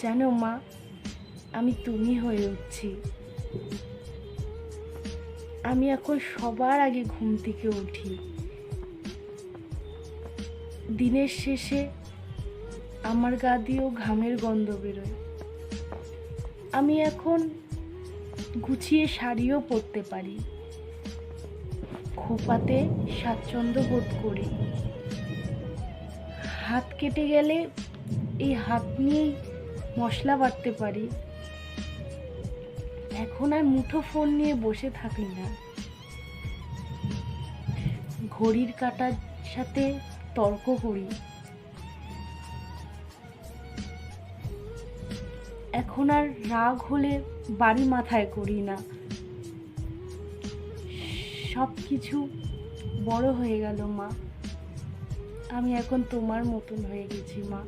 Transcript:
জানো মা, আমি তুমি হয়ে উঠছি। আমি এখন সবার আগে ঘুম থেকে উঠি। দিনের শেষে আমার গা দিয়েও ঘামের গন্ধ বেরোয়। আমি এখন গুছিয়ে শাড়িও পরতে পারি, খোপাতে স্বাচ্ছন্দ্য বোধ করি। হাত কেটে গেলে এই হাত নিয়েই মশলা বাটতে পারি। এখন আর মুঠো ফোন নিয়ে বসে থাকি না, ঘড়ির কাঁটার সাথে তর্ক করি। এখন আর রাগ হলে বাড়ি মাথায় করি না। সব কিছু বড় হয়ে গেল মা। আমি এখন তোমার মতন হয়ে গেছি মা।